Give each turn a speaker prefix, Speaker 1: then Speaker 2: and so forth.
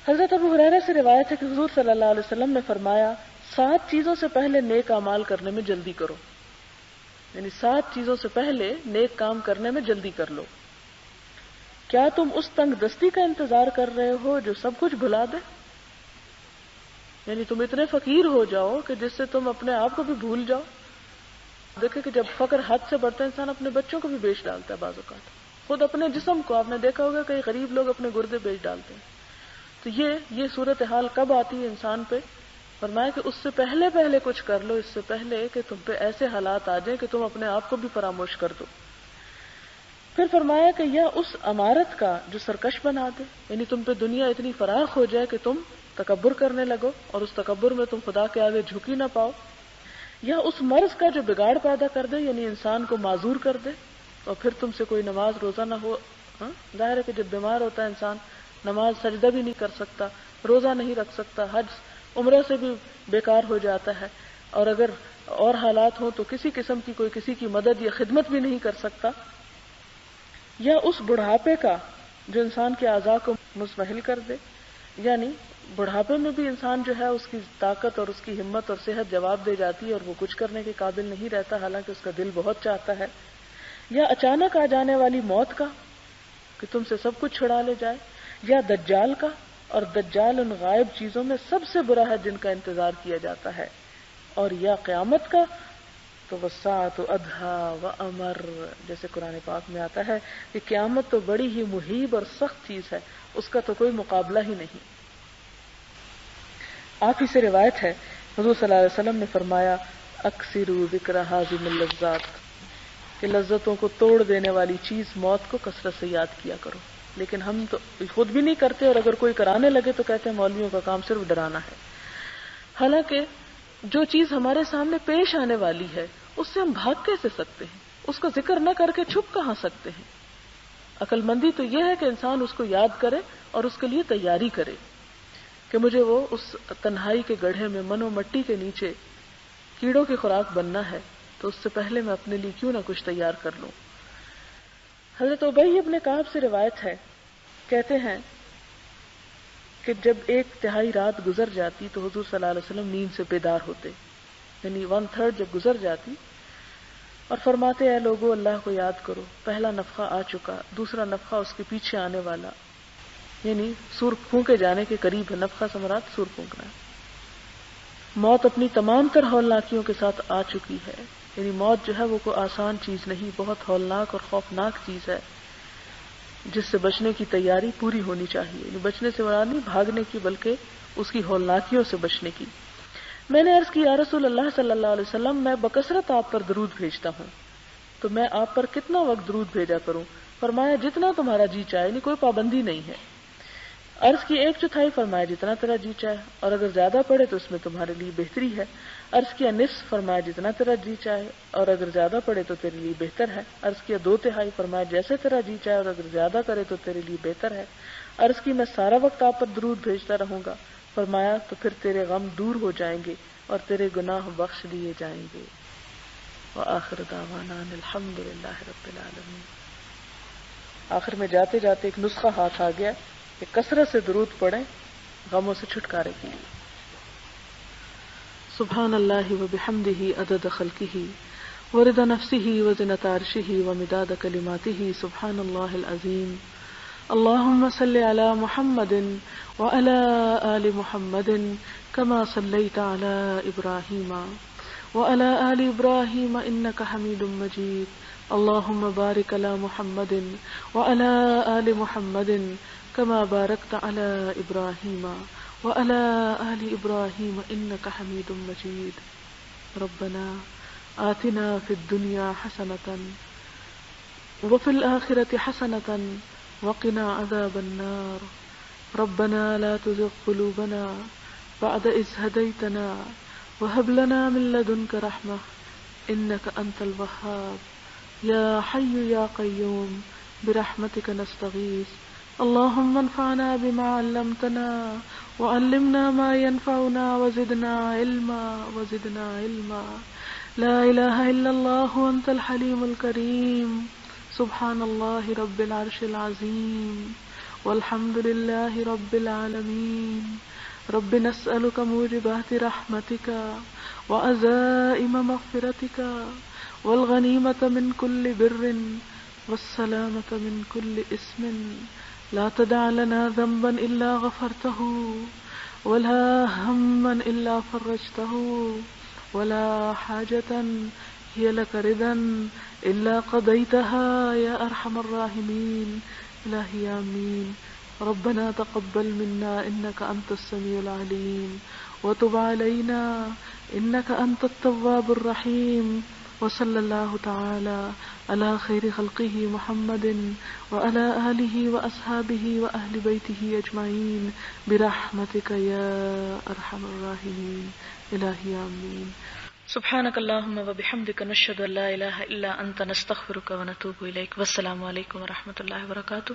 Speaker 1: حضرت ابو ہریرہ سے روایت ہے کہ حضور صلی اللہ علیہ وسلم نے فرمایا 7 چیزوں سے پہلے نیک اعمال کرنے میں جلدی کرو، یعنی 7 چیزوں سے پہلے نیک کام کرنے میں جلدی کر لو۔ کیا تم اس تنگ دستی کا انتظار کر رہے ہو جو سب کچھ بھلا دے؟ یعنی تم اتنے فقیر ہو جاؤ کہ جس سے تم اپنے آپ کو بھی بھول جاؤ۔ دیکھیں کہ جب فقر حد سے بڑھتا ہے انسان اپنے بچوں کو بھی بیچ ڈالتا ہے، بعض اوقات خود اپنے جسم کو۔ آپ نے دیکھا ہوگا کئی غریب لوگ اپنے گردے بیچ ڈالتے ہیں۔ تو یہ صورتحال کب آتی ہے انسان پہ؟ فرمایا کہ اس سے پہلے کچھ کر لو، اس سے پہلے کہ تم پہ ایسے حالات آ جائیں کہ تم اپنے آپ کو بھی فراموش کر دو۔ پھر فرمایا کہ یا اس عمارت کا جو سرکش بنا دے، یعنی تم پہ دنیا اتنی فراخ ہو جائے کہ تم تکبر کرنے لگو اور اس تکبر میں تم خدا کے آگے جھکی نہ پاؤ، یا اس مرض کا جو بگاڑ پیدا کر دے، یعنی انسان کو معذور کر دے اور پھر تم سے کوئی نماز روزہ نہ ہو۔ ظاہر ہے کہ جب بیمار ہوتا ہے انسان نماز سجدہ بھی نہیں کر سکتا، روزہ نہیں رکھ سکتا، حج عمرہ سے بھی بیکار ہو جاتا ہے، اور اگر اور حالات ہوں تو کسی قسم کی کوئی کسی کی مدد یا خدمت بھی نہیں کر سکتا۔ یا اس بڑھاپے کا جو انسان کے اعضاء کو مزمحل کر دے، یعنی بڑھاپے میں بھی انسان جو ہے اس کی طاقت اور اس کی ہمت اور صحت جواب دے جاتی ہے اور وہ کچھ کرنے کے قابل نہیں رہتا، حالانکہ اس کا دل بہت چاہتا ہے۔ یا اچانک آ جانے والی موت کا کہ تم سے سب کچھ چھڑا لے جائے، یا دجال کا، اور دجال ان غائب چیزوں میں سب سے برا ہے جن کا انتظار کیا جاتا ہے، اور یا قیامت کا تو وساعت ادھا و امر، جیسے قرآن پاک میں آتا ہے کہ قیامت تو بڑی ہی مہیب اور سخت چیز ہے، اس کا تو کوئی مقابلہ ہی نہیں۔ آپ ہی سے روایت ہے حضور صلی اللہ علیہ وسلم نے فرمایا اکثروا ذکر ہاذم اللذات، کہ لذتوں کو توڑ دینے والی چیز موت کو کثرت سے یاد کیا کرو۔ لیکن ہم تو خود بھی نہیں کرتے، اور اگر کوئی کرانے لگے تو کہتے ہیں مولویوں کا کام صرف ڈرانا ہے۔ حالانکہ جو چیز ہمارے سامنے پیش آنے والی ہے اس سے ہم بھاگ کیسے سکتے ہیں؟ اس کا ذکر نہ کر کے چھپ کہاں سکتے ہیں؟ عقل مندی تو یہ ہے کہ انسان اس کو یاد کرے اور اس کے لیے تیاری کرے کہ مجھے وہ اس تنہائی کے گڑھے میں من و مٹی کے نیچے کیڑوں کی خوراک بننا ہے، تو اس سے پہلے میں اپنے لیے کیوں نہ کچھ تیار کر لوں۔ حضرت ابی ابن کعب سے روایت ہے، کہتے ہیں کہ جب 1/3 رات گزر جاتی تو حضور صلی اللہ علیہ وسلم نیند سے بیدار ہوتے، یعنی 1/3 جب گزر جاتی، اور فرماتے اے لوگو اللہ کو یاد کرو، پہلا نفخہ آ چکا، دوسرا نفخہ اس کے پیچھے آنے والا، یعنی سور پھونکے جانے کے قریب ہے۔ نفخہ سے مراد سور پھونکنا ہے۔ موت اپنی تمام تر ہولناکیوں کے ساتھ آ چکی ہے، یعنی موت جو ہے وہ کوئی آسان چیز نہیں، بہت ہولناک اور خوفناک چیز ہے جس سے بچنے کی تیاری پوری ہونی چاہیے، یعنی بچنے سے مراد نہیں بھاگنے کی بلکہ اس کی ہولناکیوں سے بچنے کی۔ میں نے عرض کی یا رسول اللہ صلی اللہ علیہ وسلم، میں بکثرت آپ پر درود بھیجتا ہوں، تو میں آپ پر کتنا وقت درود بھیجا کروں؟ فرمایا جتنا تمہارا جی چاہے، یعنی کوئی پابندی نہیں ہے۔ عرض کی 1/4، فرمایا جتنا تیرا جی چاہے، اور اگر زیادہ پڑے تو اس میں تمہارے لیے بہتری ہے۔ عرض کیا نصف، فرمایا جتنا تیرا جی چاہے، اور اگر زیادہ پڑے تو تیرے لیے بہتر ہے۔ عرض کیا 2/3، فرمایا جیسے تیرا جی چاہے اور اگر زیادہ کرے تو تیرے لیے بہتر ہے۔ عرض کی میں سارا وقت آپ پر درود بھیجتا رہوں گا، فرمایا تو پھر تیرے غم دور ہو جائیں گے اور تیرے گناہ بخش دیے جائیں گے۔ وآخر دعوانا ان الحمد للہ رب العالمین۔ آخر میں جاتے جاتے ایک نسخہ ہاتھ آ گیا کہ کثرت سے درود پڑھیں غموں سے چھٹکارے کے لیے۔ سبحان اللہ وبحمدہ عدد خلقہ ورضا نفسہ وزنۃ عرشہ ومداد کلماتہ، سبحان اللہ العظیم۔ اللہم صل علی محمد وعلی آل محمد کما صلیت علی ابراہیم وعلی آل ابراہیم انک حمید مجید۔ اللہم بارک علی محمد وعلی آل محمد کما بارکت علی ابراہیم وعلی آل ابراہیم انک حمید مجید۔ ربنا آتنا فی الدنیا حسنۃ وفی الآخرۃ حسنۃ وقنا عذاب النار۔ ربنا لا تزغ قلوبنا بعد إذ هديتنا وهب لنا من لدنك رحمة إنك أنت الوهاب۔ يا حي يا قيوم برحمتك نستغيث، اللهم انفعنا بما علمتنا وعلمنا ما ينفعنا وزدنا علما لا إله إلا الله أنت الحليم الكريم، سبحان الله رب العرش العظيم والحمد لله رب العالمين. رب نسألك موجبات رحمتك وعزائم مغفرتك والغنيمة من كل بر والسلامة من كل إثم. لا تدع لنا ذنبا إلا غفرته ولا هما إلا فرجته ولا حاجة هي لك رضا إلا قضيتها يا أرحم الراحمين. إلهي آمين. ربنا تقبل منا إنك أنت السميع العليم وتب علينا إنك أنت التواب الرحيم. وصلى الله تعالى على خير خلقه محمد وعلى آله وأصحابه وأهل بيته أجمعين برحمتك يا أرحم الراحمين. إلهي آمين. سبحانك اللهم وبحمدك نشهد أن لا إله إلا أنت نستغفرك ونتوب إليك. والسلام علیکم ورحمۃ اللہ وبرکاتہ.